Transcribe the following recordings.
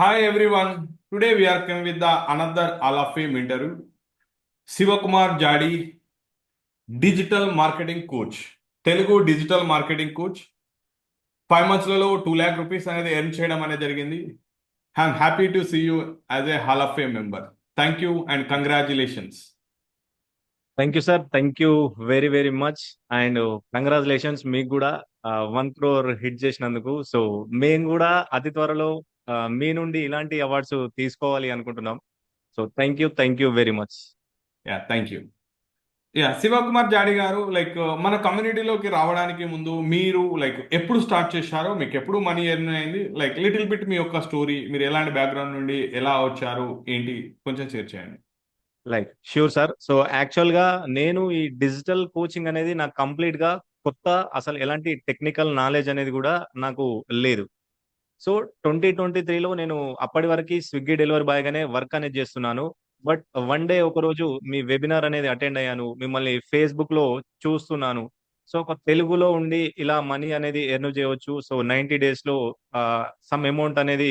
Hi everyone. Today we are coming with the another Hall of Fame interview. Sivakumar Jadi, digital marketing coach. Telugu digital marketing coach 5 monthsలలో 2 lakh rupees అనేది earn చేయడం అనేది జరిగింది. I'm happy to see you as a hall of fame member. Thank you and congratulations. Thank you sir. Thank you very very much. And congratulations మీకు కూడా 1 crore hit చేసినందుకు. So మేము కూడా అతి త్వరలో మీ నుండి ఇలాంటి అవార్డ్స్ తీసుకోవాలి అనుకుంటున్నాం. So thank you very much. Thank you. Shivakumar Jadi గారు, మన కమ్యూనిటీలోకి రావడానికి ముందు మీరు ఎప్పుడు స్టార్ట్ చేశారో, మీకు ఎప్పుడు మనీ ఎర్న్ అయింది, లిటిల్ బిట్ మీ యొక్క స్టోరీ, మీరు ఎలాంటి బ్యాక్గ్రౌండ్ నుండి ఎలా వచ్చారు ఏంటి కొంచెం షేర్ చేయండి. Sure sir. సో యాక్చువల్ గా నేను ఈ డిజిటల్ కోచింగ్ అనేది నాకు కంప్లీట్ గా కొత్త. అసలు ఎలాంటి టెక్నికల్ నాలెడ్జ్ అనేది కూడా నాకు లేదు. సో 2023లో నేను అప్పటి వరకు స్విగ్గీ డెలివరీ బాయ్ గానే వర్క్ అనేది చేస్తున్నాను. బట్ వన్ డే ఒక రోజు మీ వెబినార్ అనేది అటెండ్ అయ్యాను. మిమ్మల్ని ఫేస్బుక్ లో చూస్తున్నాను. సో ఒక తెలుగులో ఉండి ఇలా మనీ అనేది ఎర్న్ చేయవచ్చు. సో 90 days లో సమ్ అమౌంట్ అనేది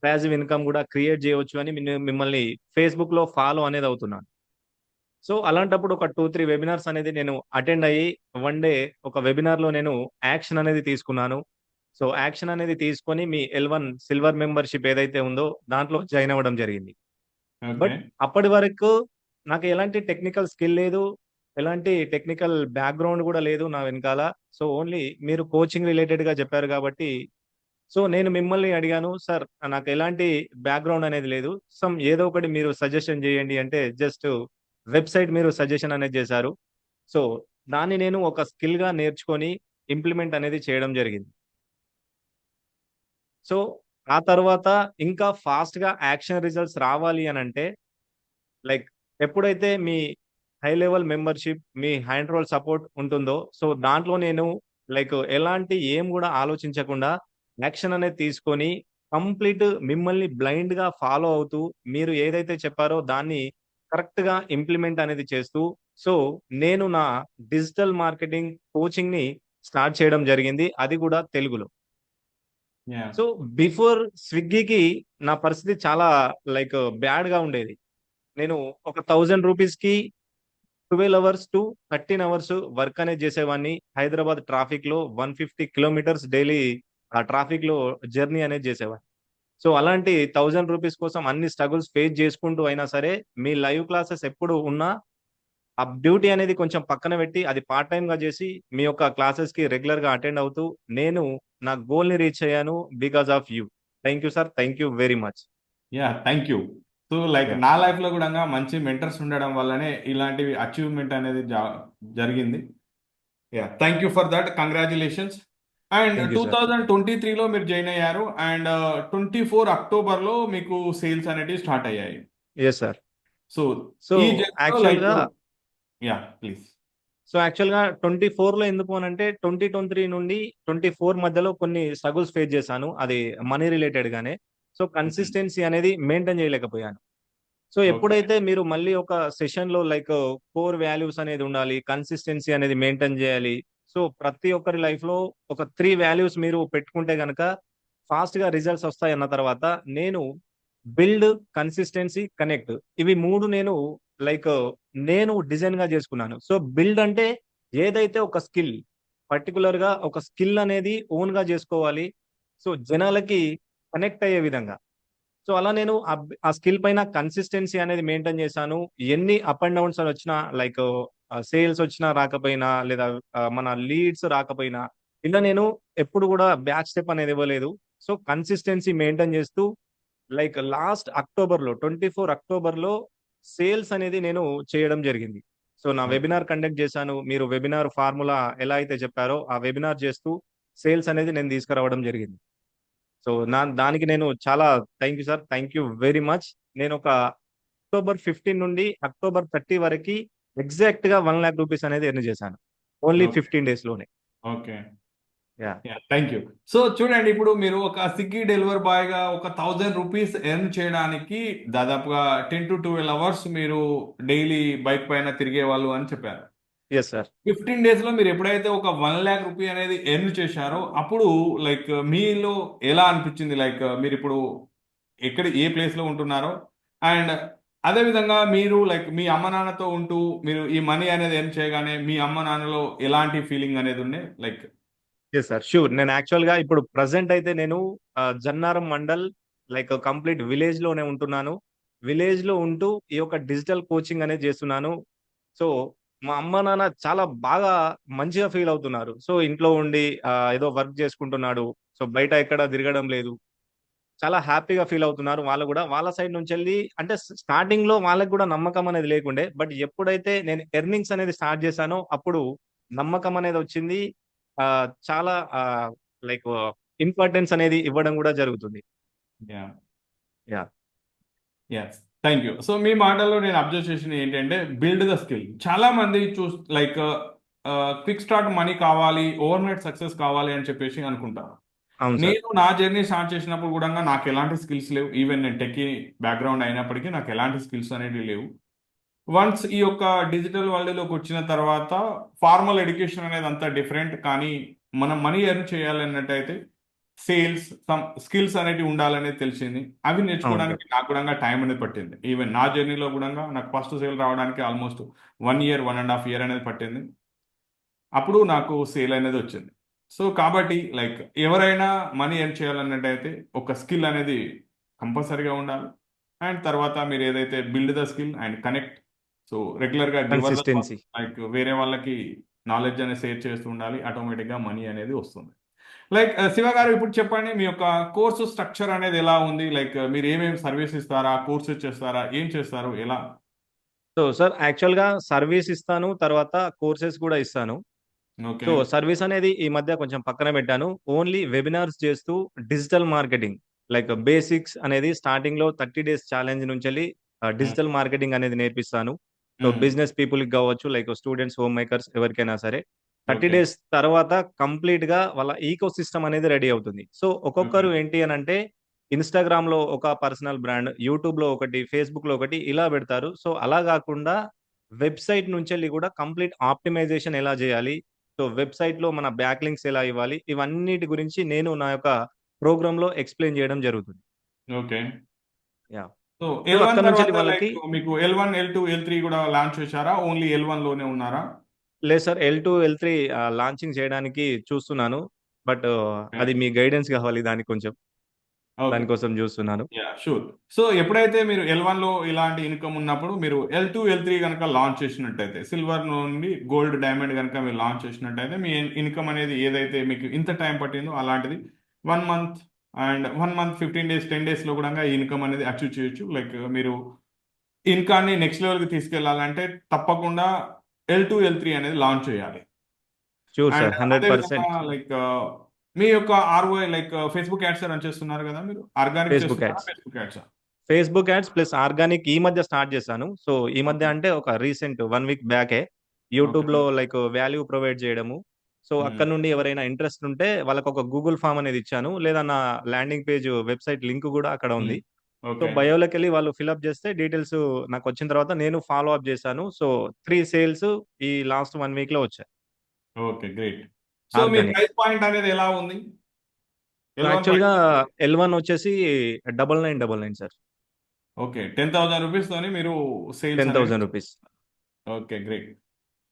ప్యాసివ్ ఇన్కమ్ కూడా క్రియేట్ చేయవచ్చు అని మిమ్మల్ని ఫేస్బుక్ లో ఫాలో అనేది అవుతున్నాను. సో అలాంటప్పుడు ఒక 2-3 వెబినార్స్ అనేది నేను అటెండ్ అయ్యి వన్ డే ఒక వెబినార్ లో నేను యాక్షన్ అనేది తీసుకున్నాను. సో యాక్షన్ అనేది తీసుకొని మీ L1 సిల్వర్ మెంబర్షిప్ ఏదైతే ఉందో దాంట్లో జాయిన్ అవ్వడం జరిగింది. ఓకే. బట్ అప్పటి వరకు నాకు ఎలాంటి టెక్నికల్ స్కిల్ లేదు. ఎలాంటి టెక్నికల్ బ్యాక్‌గ్రౌండ్ కూడా లేదు నా వెనకాల. సో ఓన్లీ మీరు కోచింగ్ రిలేటెడ్‌గా చెప్పారు కాబట్టి, సో నేను మిమ్మల్ని అడిగాను, "సార్ నాకు ఎలాంటి బ్యాక్‌గ్రౌండ్ అనేది లేదు. ఏదో ఒకటి మీరు సజెషన్ చేయండి" అంటే జస్ట్ వెబ్‌సైట్ మీరు సజెషన్ అనేది చేశారు. సో దాన్ని నేను ఒక స్కిల్‌గా నేర్చుకొని ఇంప్లిమెంట్ అనేది చేయడం జరిగింది. సో ఆ తర్వాత ఇంకా ఫాస్ట్‌గా యాక్షన్ రిజల్ట్స్ రావాలి అనంటే లైక్ ఎప్పుడైతే మీ హై లెవెల్ మెంబర్‌షిప్, మీ హ్యాండ్ రోల్ సపోర్ట్ ఉంటుందో, సో దాంట్లో నేను ఎలాంటి ఏం గూడా ఆలోచించకుండా యాక్షన్ అనేది తీసుకొని కంప్లీట్ మిమ్మల్ని బ్లైండ్‌గా ఫాలో అవుతూ, మీరు ఏదైతే చెప్పారో దాన్ని కరెక్ట్‌గా ఇంప్లిమెంట్ అనేది చేస్తూ, సో నేను నా డిజిటల్ మార్కెటింగ్ కోచింగ్‌ని స్టార్ట్ చేయడం జరిగింది. అది కూడా తెలుగులో. యాహ్! సో బిఫోర్ స్విగ్గీకి నా పరిస్థితి చాలా బ్యాడ్‌గా ఉండేది. నేను ఒక 1000 రూపీస్‌కి 12 అవర్స్ టు 13 అవర్స్ వర్క్ అనేది చేసేవాడిని. హైదరాబాద్ ట్రాఫిక్‌లో 150 కిలోమీటర్స్ డైలీ ఆ ట్రాఫిక్‌లో జర్నీ అనేది చేసేవాడిని. సో అలాంటి 1000 రూపీస్ కోసం అన్ని స్ట్రగుల్స్ ఫేస్ చేసుకుంటూ అయినా సరే, మీ లైవ్ క్లాసెస్ ఎప్పుడు ఉన్నా, ఆ డ్యూటీ అనేది కొంచెం పక్కన పెట్టి, అది పార్ట్ టైమ్‌గా చేసి, మీ యొక్క క్లాసెస్‌కి రెగ్యులర్‌గా అటెండ్ అవుతూ, నేను నా గోల్‌ని రీచ్ అయ్యాను because of you. Thank you sir. Thank you very much. Thank you. So yeah! నా లైఫ్‌లో గూడంగా మంచి మెంటర్స్ ఉండడం వల్లనే ఇలాంటివి అచీవ్‌మెంట్ అనేది జరిగింది. Thank you for that. Congratulations. And thank you sir. 2023లో మీరు జాయిన్ అయ్యారు. అండ్ 24 అక్టోబర్‌లో మీకు సేల్స్ అనేటివి స్టార్ట్ అయ్యాయి. Yes sir. సో సో ఈ జర్నీలో యాక్చువల్‌గా ప్లీజ్. సో, యాక్చువల్‌గా 24లో ఎందుకు అనంటే 2023 నుండి 24 మధ్యలో కొన్ని స్ట్రగుల్స్ ఫేస్ చేశాను. అది మనీ రిలేటెడ్‌గానే. సో, హుహు. కన్సిస్టెన్సీ అనేది మెయింటైన్ చేయలేకపోయాను. So, okay. ఎప్పుడైతే మీరు మళ్ళీ ఒక సెషన్‌లో కోర్ వాల్యూస్ అనేది ఉండాలి. కన్సిస్టెన్సీ అనేది మెయింటైన్ చేయాలి. సో, ప్రతి ఒక్కరి లైఫ్‌లో ఒక 3 వాల్యూస్ మీరు పెట్టుకుంటే గనక ఫాస్ట్‌గా రిజల్ట్స్ వస్తాయన్న తర్వాత నేను బిల్డ్, కన్సిస్టెన్సీ, కనెక్ట్ ఇవి 3 నేను లైక్ నేను డిజైన్‌గా చేసుకున్నాను. సో, బిల్డ్ అంటే ఏదైతే ఒక స్కిల్ పర్టిక్యులర్‌గా ఒక స్కిల్ అనేది ఓన్‌గా చేసుకోవాలి. సో, జనాలకి కనెక్ట్ అయ్యే విధంగా. సో, అలా నేను ఆ స్కిల్ పైన కన్సిస్టెన్సీ అనేది మెయింటైన్ చేశాను. ఎన్ని అప్ అండ్ డౌన్స్ అని వచ్చినా సేల్స్ వచ్చినా రాకపోయినా లేదా మన లీడ్స్ రాకపోయినా ఇలా నేను ఎప్పుడు కూడా బ్యాక్ స్టెప్ అనేది ఇవ్వలేదు. సో, కన్సిస్టెన్సీ మెయింటైన్ చేస్తూ లాస్ట్ అక్టోబర్‌లో 24 అక్టోబర్‌లో సేల్స్ అనేది నేను చేయడం జరిగింది. సో, నా ఓకే. వెబినార్ కండక్ట్ చేశాను. మీరు వెబినార్ ఫార్ములా ఎలా అయితే చెప్పారో ఆ వెబినార్ చేస్తూ సేల్స్ అనేది నేను తీసుకురావడం జరిగింది. సో, దానికి నేను చాలా thank you sir. Thank you very much. నేనొక అక్టోబర్ 15 నుండి అక్టోబర్ 30 వరకి ఎగ్జాక్ట్‌గా 1,00,000 రూపీస్ అనేది ఎర్న్ చేశాను. Only okay. 15 డేస్‌లోనే. Okay. Yeah! Thank you. So చూడండి, ఇప్పుడు మీరు ఒక స్విగ్గీ డెలివరీ బాయ్‌గా ఒక 1000 రూపీస్ ఎర్న్ చేయడానికి దాదాపుగా 10-12 అవర్స్ మీరు డైలీ బైక్ పైన తిరిగేవాళ్ళు అని చెప్పారు. Yes sir. 15 డేస్‌లో మీరు ఎప్పుడైతే ఒక 1,00,000 రూపీ అనేది ఎర్న్ చేశారో, అప్పుడు మీలో ఎలా అనిపించింది? మీరిప్పుడు ఎక్కడ ఏ ప్లేస్లో ఉంటున్నారో, అండ్ అదేవిధంగా మీరు లైక్ మీ అమ్మ నాన్నతో ఉంటూ మీరు ఈ మనీ అనేది ఎర్న్ చేయగానే మీ అమ్మ నాన్నలో ఎలాంటి ఫీలింగ్ అనేది ఉండే లైక్. Yes sir, sure. నేను యాక్చువల్గా ఇప్పుడు ప్రజెంట్ అయితే నేను Jannaram mandal, like complete village లోనే ఉంటున్నాను. విలేజ్ లో ఉంటూ ఈ యొక్క డిజిటల్ కోచింగ్ అనేది చేస్తున్నాను. సో మా అమ్మ నాన్న చాలా బాగా మంచిగా ఫీల్ అవుతున్నారు. సో ఇంట్లో ఉండి ఏదో వర్క్ చేసుకుంటున్నాడు, సో బయట ఎక్కడ తిరగడం లేదు, చాలా హ్యాపీగా ఫీల్ అవుతున్నారు. వాళ్ళు కూడా వాళ్ళ సైడ్ నుంచి వెళ్ళి అంటే స్టార్టింగ్ లో వాళ్ళకి కూడా నమ్మకం అనేది లేకుండే, బట్ ఎప్పుడైతే నేను ఎర్నింగ్స్ అనేది స్టార్ట్ చేశానో అప్పుడు నమ్మకం అనేది వచ్చింది. చాలా లైక్ ఇంపార్టెన్స్ అనేది ఇవ్వడం కూడా జరుగుతుంది. Yeah. Yeah. Yes. Thank you. So మీ మాటల్లో నేను అబ్జర్వ్ చేసింది ఏంటంటే బిల్డ్ ద స్కిల్. చాలా మంది లైక్ క్విక్ స్టార్ట్ మనీ కావాలి, ఓవర్ నైట్ సక్సెస్ కావాలి అని చెప్పేసి అనుకుంటారు. అవును సార్. నేను నా జర్నీ స్టార్ట్ చేసినప్పుడు కూడా నాకు ఎలాంటి స్కిల్స్ లేవు. ఈవెన్ నేను టెక్కీ బ్యాక్గ్రౌండ్ అయినప్పటికీ నాకు ఎలాంటి స్కిల్స్ అనేవి లేవు. వన్స్ ఈ యొక్క డిజిటల్ వరల్డ్లోకి వచ్చిన తర్వాత ఫార్మల్ ఎడ్యుకేషన్ అనేది అంతా డిఫరెంట్, కానీ మనం మనీ ఎర్న్ చేయాలన్నట్టయితే సేల్స్ సమ్ స్కిల్స్ అనేవి ఉండాలనేది తెలిసింది. అవి అవును సార్. నేర్చుకోవడానికి నాకు కూడా టైం అనేది పట్టింది. ఈవెన్ నా జర్నీలో కూడా నాకు ఫస్ట్ సేల్ రావడానికి ఆల్మోస్ట్ 1 ఇయర్ 1.5 ఇయర్ అనేది పట్టింది. అప్పుడు నాకు సేల్ అనేది వచ్చింది. సో కాబట్టి లైక్ ఎవరైనా మనీ ఎర్న్ చేయాలన్నట్టయితే ఒక స్కిల్ అనేది కంపల్సరీగా ఉండాలి. అండ్ తర్వాత మీరు ఏదైతే build the skill and connect, so రెగ్యులర్గా గివర్ ద కన్సిస్టెన్సీ. లైక్ వేరే వాళ్ళకి నాలెడ్జ్ అనేది షేర్ చేస్తూ ఉండాలి. ఆటోమేటిక్గా మనీ అనేది వస్తుంది. లైక్ శివ గారు ఇప్పుడు చెప్పండి, మీ యొక్క కోర్సు స్ట్రక్చర్ అనేది ఎలా ఉంది? లైక్ మీరు ఏమేమి సర్వీస్ ఇస్తారా, కోర్సెస్ చేస్తారా, ఏం చేస్తారు, ఎలా? సో సార్ యాక్చువల్గా సర్వీస్ ఇస్తాను, తర్వాత కోర్సెస్ కూడా ఇస్తాను. ఓకే. సో సర్వీస్ అనేది ఈ మధ్య కొంచెం పక్కన పెట్టాను. ఓన్లీ వెబినార్స్ చేస్తూ డిజిటల్ మార్కెటింగ్, లైక్ బేసిక్స్ అనేది స్టార్టింగ్ లో 30 డేస్ ఛాలెంజ్ నుంచి వెళ్ళి డిజిటల్ మార్కెటింగ్ అనేది నేర్పిస్తాను. సో బిజినెస్ పీపుల్ కి కావచ్చు, లైక్ స్టూడెంట్స్, హోమ్ మేకర్స్, ఎవరికైనా సరే 30 ఓకే. డేస్ తర్వాత కంప్లీట్ గా వాళ్ళ ఈకో సిస్టమ్ అనేది రెడీ అవుతుంది. So okay. ఒక్కొక్కరు ఏంటి అని అంటే ఇన్స్టాగ్రామ్ లో ఒక పర్సనల్ బ్రాండ్, యూట్యూబ్ లో ఒకటి, ఫేస్బుక్ లో ఒకటి ఇలా పెడతారు. సో అలా కాకుండా వెబ్సైట్ నుంచి వెళ్ళి కూడా కంప్లీట్ ఆప్టిమైజేషన్ ఎలా చేయాలి, సో వెబ్సైట్ లో మన బ్యాక్ లింక్స్ ఎలా ఇవ్వాలి, ఇవన్నిటి గురించి నేను నా యొక్క ప్రోగ్రామ్ లో ఎక్స్ప్లెయిన్ చేయడం జరుగుతుంది. Okay. Yeah. So so L1 అక్కడ నుంచి తర్వాత వాళ్ళకి లైక్ మీకు L1, L2, L3 కూడా లాంచ్ చేశారా? ఓన్లీ L1 లోనే ఉన్నారా? లేదు సార్, L2, L3 లాంచింగ్ చేయడానికి చూస్తున్నాను. బట్ అది మీ గైడెన్స్ కావాలి దానికి కొంచెం. ఓకే. దానికోసం చూస్తున్నాను. Yeah, sure. సో ఎప్పుడైతే మీరు L1 లో ఇలాంటి ఇన్కమ్ ఉన్నప్పుడు మీరు L2, L3 కనుక లాంచ్ చేసినట్టయితే, సిల్వర్ నుండి గోల్డ్, డైమండ్ కనుక మీరు లాంచ్ చేసినట్టయితే మీ ఇన్కమ్ అనేది ఏదైతే మీకు ఇంత టైం పట్టిందో అలాంటిది 1 మంత్ అండ్ 1 మంత్ 15 డేస్ 10 డేస్లో కూడా ఈ ఇన్కమ్ అనేది అచీవ్ చేయొచ్చు. లైక్ మీరు ఇన్కాన్ని నెక్స్ట్ లెవెల్కి తీసుకెళ్లాలంటే తప్పకుండా L2, L3 అనేది లాంచ్ చేయాలి. షూర్ అండ్ సార్, అదే విధంగా 100%. లైక్ మీ యొక్క ROI like Facebook ads run చేస్తున్నారు కదా, మీరు ఆర్గానిక్ ఫేస్బుక్ చేస్తున్నారా, ads. Facebook ads? Facebook ads plus organic ఈ మధ్య స్టార్ట్ చేశాను. సో ఈ మధ్య ఓకే. అంటే ఒక రీసెంట్ 1 వీక్ బ్యాకే యూట్యూబ్ ఓకే. లో లైక్ వాల్యూ ప్రొవైడ్ చేయడము. సో మ్మ్. అక్కడ నుండి ఎవరైనా ఇంట్రెస్ట్ ఉంటే వాళ్ళకి ఒక గూగుల్ ఫామ్ అనేది ఇచ్చాను, లేదా నా ల్యాండింగ్ పేజ్ వెబ్సైట్ లింక్ కూడా అక్కడ ఉంది. So okay. బయోలోకి వెళ్ళి వాళ్ళు ఫిల్అప్ చేస్తే డీటెయిల్స్ నాకు వచ్చిన తర్వాత నేను ఫాలో అప్ చేశాను. సో 3 సేల్స్ ఈ లాస్ట్ 1 వీక్ లో వచ్చాయి, ఓకే, గ్రేట్. సో మీ ఆర్గానిక్. ప్రైస్ పాయింట్ అనేది ఎలా ఉంది? L1 యాక్చువల్ ప్రైస్ గా పాయింట్. L1 వచ్చేసి 9999 సార్. ఓకే, 10,000 రూపీస్ తోని మీరు సేల్స్ అనేది. 10,000 రూపీస్. Okay, great.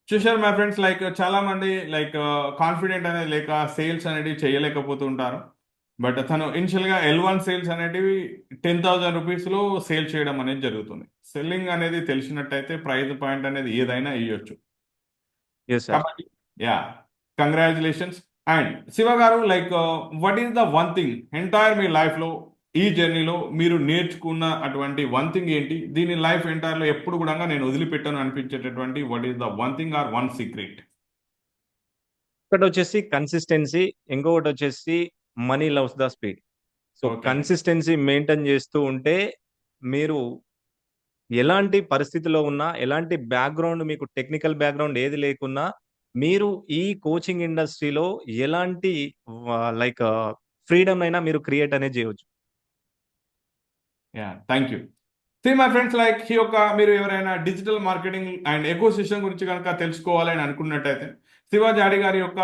చూశారు మై ఫ్రెండ్స్, లైక్ చాలా మంది లైక్ కాన్ఫిడెంట్ అనేది లేక సేల్స్ అనేవి చేయలేకపోతుంటారు. బట్ తను ఇనిషియల్గా L1 సేల్స్ అనేటివి 10,000 రూపీస్లో సేల్ చేయడం అనేది జరుగుతుంది. సెల్లింగ్ అనేది తెలిసినట్టయితే ప్రైస్ పాయింట్ అనేది ఏదైనా ఇవ్వచ్చు. Yes sir. కాబట్టి యా, కంగ్రాచులేషన్స్. అండ్ శివ గారు like what is the one thing entire మీ లైఫ్లో, ఈ జర్నీలో మీరు నేర్చుకున్న అటువంటి వన్ థింగ్ ఏంటి? దీని లైఫ్ ఎంటైర్లో ఎప్పుడు కూడా నేను వదిలిపెట్టాను అనిపించేటటువంటి what is the one thing or one secret? ఒకటి వచ్చేసి కన్సిస్టెన్సీ, ఇంకొకటి వచ్చేసి money loves the speed. So okay. Consistency maintain చేస్తూ ఉంటే మీరు ఎలాంటి పరిస్థితిలో ఉన్నా, ఎలాంటి బ్యాక్గ్రౌండ్, మీకు టెక్నికల్ బ్యాక్గ్రౌండ్ ఏది లేకున్నా, మీరు ఈ కోచింగ్ ఇండస్ట్రీలో ఎలాంటి లైక్ ఫ్రీడమ్ అయినా మీరు క్రియేట్ అనేది చేయవచ్చు. Yeah, thank you. My friends, like ఈ యొక్క మీరు ఎవరైనా digital marketing and eco system గురించి కనుక తెలుసుకోవాలని అనుకున్నట్టయితే శివ జాడి గారి యొక్క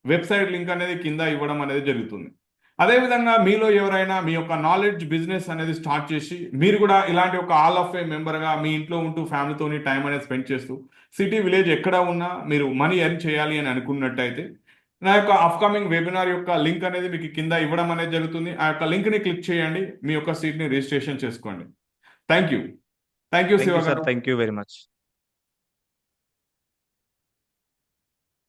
వెబ్సైట్ లింక్ అనేది కింద ఇవ్వడం అనేది జరుగుతుంది. అదేవిధంగా మీలో ఎవరైనా మీ యొక్క నాలెడ్జ్ బిజినెస్ అనేది స్టార్ట్ చేసి మీరు కూడా ఇలాంటి ఒక ఆల్ ఆఫ్ ఏ మెంబర్గా మీ ఇంట్లో ఉంటూ ఫ్యామిలీతోని టైం అనేది స్పెండ్ చేస్తూ సిటీ విలేజ్ ఎక్కడ ఉన్నా మీరు మనీ ఎర్న్ చేయాలి అని అనుకున్నట్టయితే నా యొక్క అప్కమింగ్ వెబినార్ యొక్క లింక్ అనేది మీకు కింద ఇవ్వడం అనేది జరుగుతుంది. ఆ యొక్క లింక్ని క్లిక్ చేయండి, మీ యొక్క సీట్ని రిజిస్ట్రేషన్ చేసుకోండి. Thank you thank Shiva you sir. గారు. Thank you very much.